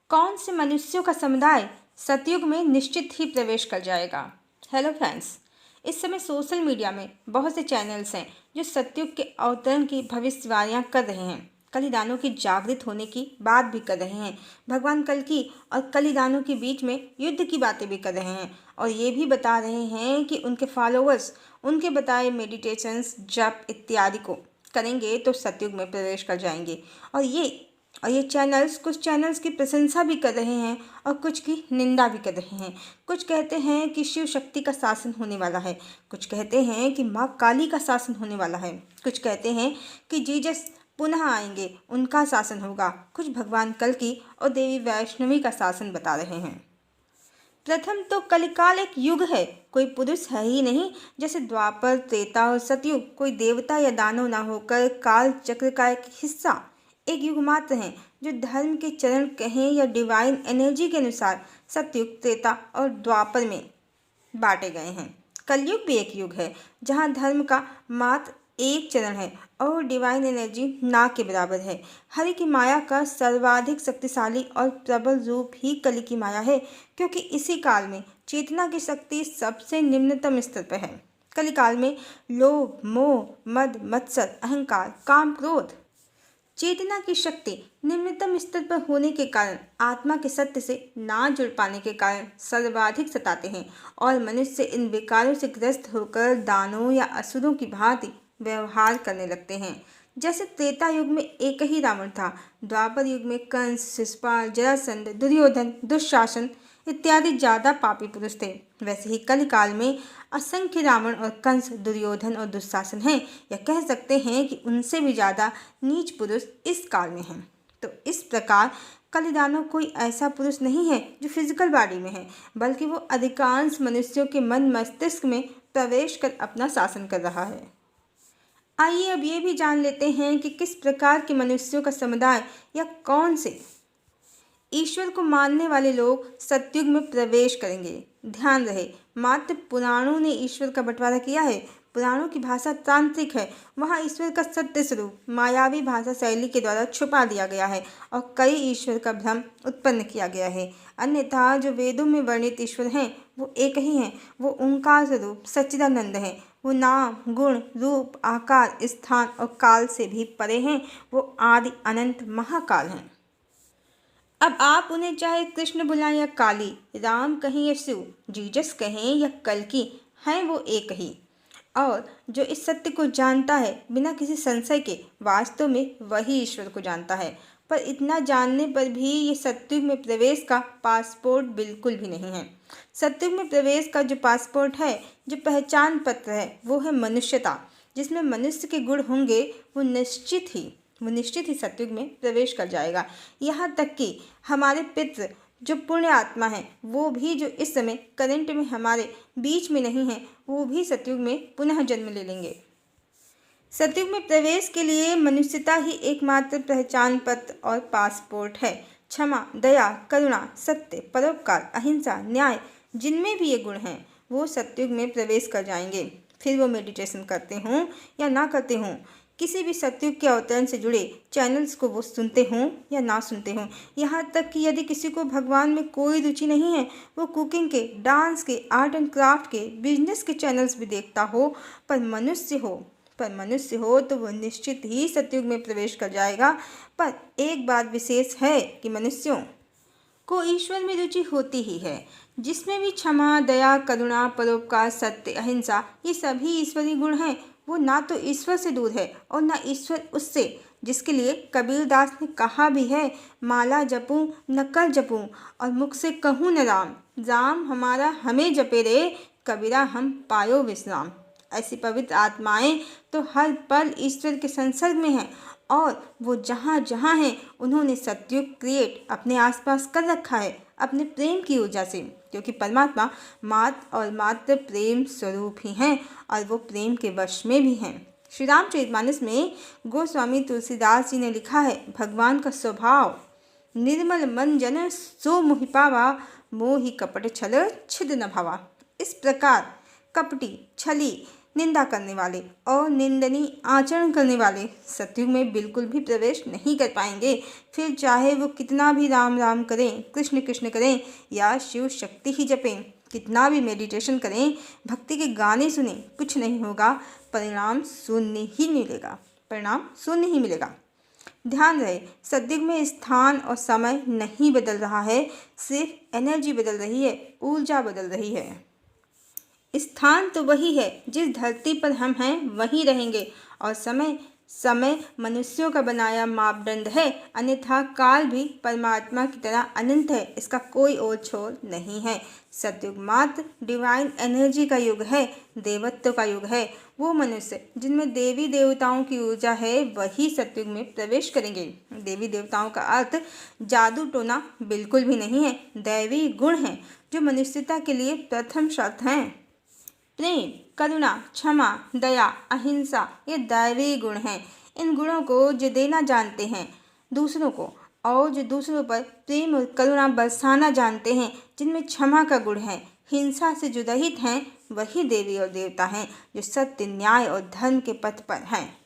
कौन से मनुष्यों का समुदाय सतयुग में निश्चित ही प्रवेश कर जाएगा। हेलो फ्रेंड्स, इस समय सोशल मीडिया में बहुत से चैनल्स हैं जो सतयुग के अवतरण की भविष्यवाणियां कर रहे हैं। कलिदानों की जागृत होने की बात भी कर रहे हैं। भगवान कल की और कलिदानों के बीच में युद्ध की बातें भी कर रहे हैं और ये भी बता रहे हैं कि उनके फॉलोअर्स उनके बताए मेडिटेशंस, जप इत्यादि को करेंगे तो सतयुग में प्रवेश कर जाएंगे। और ये चैनल्स, कुछ चैनल्स की प्रशंसा भी कर रहे हैं और कुछ की निंदा भी कर रहे हैं। कुछ कहते हैं कि शिव शक्ति का शासन होने वाला है, कुछ कहते हैं कि माँ काली का शासन होने वाला है, कुछ कहते हैं कि जीसस पुनः आएंगे, उनका शासन होगा, कुछ भगवान कल की और देवी वैष्णवी का शासन बता रहे हैं। प्रथम तो कलिकाल एक युग है, कोई पुरुष है ही नहीं। जैसे द्वापर, त्रेता और सतयुग कोई देवता या दानव ना होकर काल चक्र का एक हिस्सा, एक युग मात्र है जो धर्म के चरण कहें या डिवाइन एनर्जी के अनुसार सतयुग, त्रेता और द्वापर में बांटे गए हैं। कलयुग भी एक युग है जहाँ धर्म का मात्र एक चरण है और डिवाइन एनर्जी ना के बराबर है। हरि की माया का सर्वाधिक शक्तिशाली और प्रबल रूप ही कली की माया है, क्योंकि इसी काल में चेतना की शक्ति सबसे निम्नतम स्तर पर है। कलिकाल में लोभ, मोह, मद, मत्सर, अहंकार, काम, क्रोध, चेतना की शक्ति निम्नतम स्तर पर होने के कारण आत्मा के सत्य से ना जुड़ पाने के कारण सर्वाधिक सताते हैं और मनुष्य इन विकारों से ग्रस्त होकर दानों या असुरों की भांति व्यवहार करने लगते हैं। जैसे त्रेता युग में एक ही रावण था, द्वापर युग में कंस, शिशुपाल, जरासंध, दुर्योधन, दुशासन इत्यादि ज्यादा पापी पुरुष थे, वैसे ही कलिकाल में असंख्य रावण और कंस, दुर्योधन और दुशासन हैं, या कह सकते हैं कि उनसे भी ज्यादा नीच पुरुष इस काल में हैं। तो इस प्रकार कलिदानव कोई ऐसा पुरुष नहीं है जो फिजिकल बॉडी में है, बल्कि वो अधिकांश मनुष्यों के मन मस्तिष्क में प्रवेश कर अपना शासन कर रहा है। आइए अब ये भी जान लेते हैं कि किस प्रकार के मनुष्यों का समुदाय या कौन से ईश्वर को मानने वाले लोग सतयुग में प्रवेश करेंगे। ध्यान रहे, मात्र पुराणों ने ईश्वर का बंटवारा किया है। पुराणों की भाषा तांत्रिक है, वहाँ ईश्वर का सत्य स्वरूप मायावी भाषा शैली के द्वारा छुपा दिया गया है और कई ईश्वर का भ्रम उत्पन्न किया गया है। अन्यथा जो वेदों में वर्णित ईश्वर हैं वो एक ही हैं, वो ओंकार स्वरूप सच्चिदानंद हैं। वो नाम, गुण, रूप, आकार, स्थान और काल से भी परे हैं। वो आदि अनंत महाकाल हैं। अब आप उन्हें चाहे कृष्ण बुलाएं या काली, राम कहें या शिव, जीसस कहें या कल्कि, हैं वो एक ही। और जो इस सत्य को जानता है बिना किसी संशय के, वास्तव में वही ईश्वर को जानता है। पर इतना जानने पर भी ये सतयुग में प्रवेश का पासपोर्ट बिल्कुल भी नहीं है। सतयुग में प्रवेश का जो पासपोर्ट है, जो पहचान पत्र है, वो है मनुष्यता। जिसमें मनुष्य के गुण होंगे वो निश्चित ही सतयुग में प्रवेश कर जाएगा। यहाँ तक कि हमारे पितृ जो पुण्य आत्मा है, वो भी जो इस समय करंट में हमारे बीच में नहीं है, वो भी सतयुग में पुनः जन्म ले लेंगे। सतयुग में प्रवेश के लिए मनुष्यता ही एकमात्र पहचान पत्र और पासपोर्ट है। क्षमा, दया, करुणा, सत्य, परोपकार, अहिंसा, न्याय, जिनमें भी ये गुण हैं, वो सतयुग में प्रवेश कर जाएंगे। फिर वो मेडिटेशन करते हों या ना करते हों, किसी भी सतयुग के अवतरण से जुड़े चैनल्स को वो सुनते हों या ना सुनते हों, यहाँ तक कि यदि किसी को भगवान में कोई रुचि नहीं है, वो कुकिंग के, डांस के, आर्ट एंड क्राफ्ट के, बिजनेस के चैनल्स भी देखता हो, पर मनुष्य हो तो वह निश्चित ही सतयुग में प्रवेश कर जाएगा। पर एक बात विशेष है कि मनुष्यों को ईश्वर में रुचि होती ही है, जिसमें भी क्षमा, दया, करुणा, परोपकार, सत्य, अहिंसा, ये सभी ईश्वरीय गुण हैं। वो ना तो ईश्वर से दूर है और ना ईश्वर उससे, जिसके लिए कबीरदास ने कहा भी है, माला जपूं न कर जपूं और मुख से कहूँ न राम, राम हमारा हमें जपे रे, कबीरा हम पायो विश्राम। ऐसी पवित्र आत्माएं तो हर पल ईश्वर के संसर्ग में हैं और वो जहाँ जहाँ हैं उन्होंने सतयुग क्रिएट अपने आसपास कर रखा है अपने प्रेम की ऊर्जा से, क्योंकि परमात्मा मात्र और मात्र प्रेम स्वरूप ही हैं और वो प्रेम के वश में भी हैं। श्री रामचरितमानस में गोस्वामी तुलसीदास जी ने लिखा है, भगवान का स्वभाव निर्मल मन जन सो मोहि पावा, मोहि कपट छल छिद न भावा। इस प्रकार कपटी, छली निंदा करने वाले और निंदनीय आचरण करने वाले सतयुग में बिल्कुल भी प्रवेश नहीं कर पाएंगे। फिर चाहे वो कितना भी राम राम करें, कृष्ण कृष्ण करें या शिव शक्ति ही जपें, कितना भी मेडिटेशन करें, भक्ति के गाने सुने, कुछ नहीं होगा। परिणाम शून्य ही मिलेगा, परिणाम शून्य ही मिलेगा। ध्यान रहे, सतयुग में स्थान और समय नहीं बदल रहा है, सिर्फ एनर्जी बदल रही है, ऊर्जा बदल रही है। स्थान तो वही है, जिस धरती पर हम हैं वहीं रहेंगे, और समय समय मनुष्यों का बनाया मापदंड है, अन्यथा काल भी परमात्मा की तरह अनंत है, इसका कोई और छोर नहीं है। सतयुग मात्र डिवाइन एनर्जी का युग है, देवत्व का युग है। वो मनुष्य जिनमें देवी देवताओं की ऊर्जा है वही सतयुग में प्रवेश करेंगे। देवी देवताओं का अर्थ जादू टोना बिल्कुल भी नहीं है, दैवी गुण हैं जो मनुष्यता के लिए प्रथम शर्त हैं। प्रेम, करुणा, क्षमा, दया, अहिंसा ये दैवी गुण हैं। इन गुणों को जो देना जानते हैं दूसरों को, और जो दूसरों पर प्रेम और करुणा बरसाना जानते हैं, जिनमें क्षमा का गुण है, हिंसा से जो रहित हैं, वही देवी और देवता हैं जो सत्य, न्याय और धर्म के पथ पर हैं।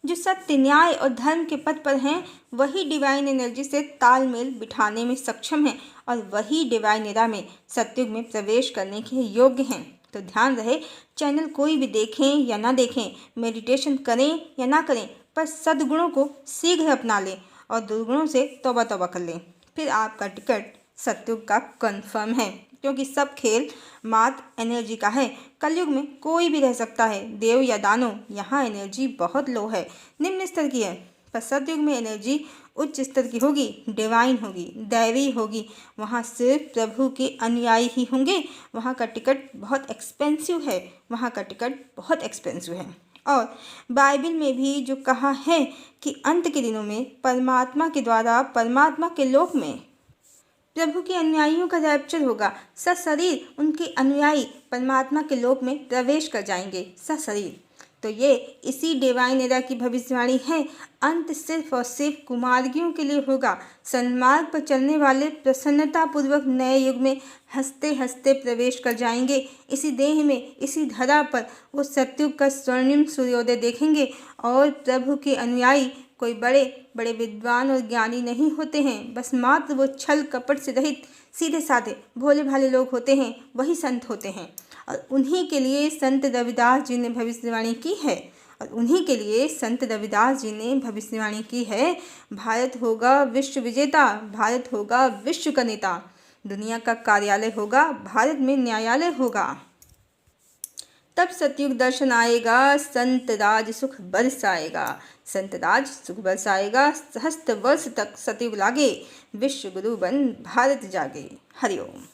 जो सत्य, न्याय और धर्म के पथ पर हैं वही डिवाइन एनर्जी से तालमेल बिठाने में सक्षम हैं, और वही डिवाइन एरा में सतयुग में प्रवेश करने के योग्य हैं। तो ध्यान रहे, चैनल कोई भी देखें या ना देखें, मेडिटेशन करें या ना करें, पर सद्गुणों को शीघ्र अपना लें और दुर्गुणों से तौबा तौबा कर लें, फिर आपका टिकट सतयुग का कंफर्म है। क्योंकि सब खेल मात्र एनर्जी का है। कलयुग में कोई भी रह सकता है, देव या दानव। यहाँ एनर्जी बहुत लो है, निम्न स्तर की है, पर सतयुग में एनर्जी उच्च स्तर की होगी, डिवाइन होगी, दैवी होगी। वहाँ सिर्फ प्रभु के अनुयायी ही होंगे। वहाँ का टिकट बहुत एक्सपेंसिव है, वहाँ का टिकट बहुत एक्सपेंसिव है। और बाइबल में भी जो कहा है कि अंत के दिनों में परमात्मा के द्वारा परमात्मा के लोक में प्रभु के अनुयायियों का रैप्चर होगा, सशरीर उनके अनुयायी परमात्मा के लोक में प्रवेश कर जाएंगे सशरीर। तो ये इसी डिवाइन एरा की भविष्यवाणी है। अंत सिर्फ और सिर्फ कुमार्गियों के लिए होगा। सन्मार्ग पर चलने वाले प्रसन्नतापूर्वक नए युग में हंसते हंसते प्रवेश कर जाएंगे। इसी देह में, इसी धरा पर वो सतयुग का स्वर्णिम सूर्योदय देखेंगे। और प्रभु के अनुयायी कोई बड़े बड़े विद्वान और ज्ञानी नहीं होते हैं, बस मात्र वो छल कपट से रहित सीधे साधे भोले भाले लोग होते हैं, वही संत होते हैं। और उन्हीं के लिए संत रविदास जी ने भविष्यवाणी की है, और उन्हीं के लिए संत रविदास जी ने भविष्यवाणी की है, भारत होगा विश्व विजेता, भारत होगा विश्व का नेता, दुनिया का कार्यालय होगा, भारत में न्यायालय होगा। तब सतयुग दर्शन आएगा, संत राज सुख बरसाएगा, संत राज सुख बरसाएगा। सहस्त्र वर्ष तक सतयुग लागे, विश्व गुरु बन भारत जागे। हरिओम।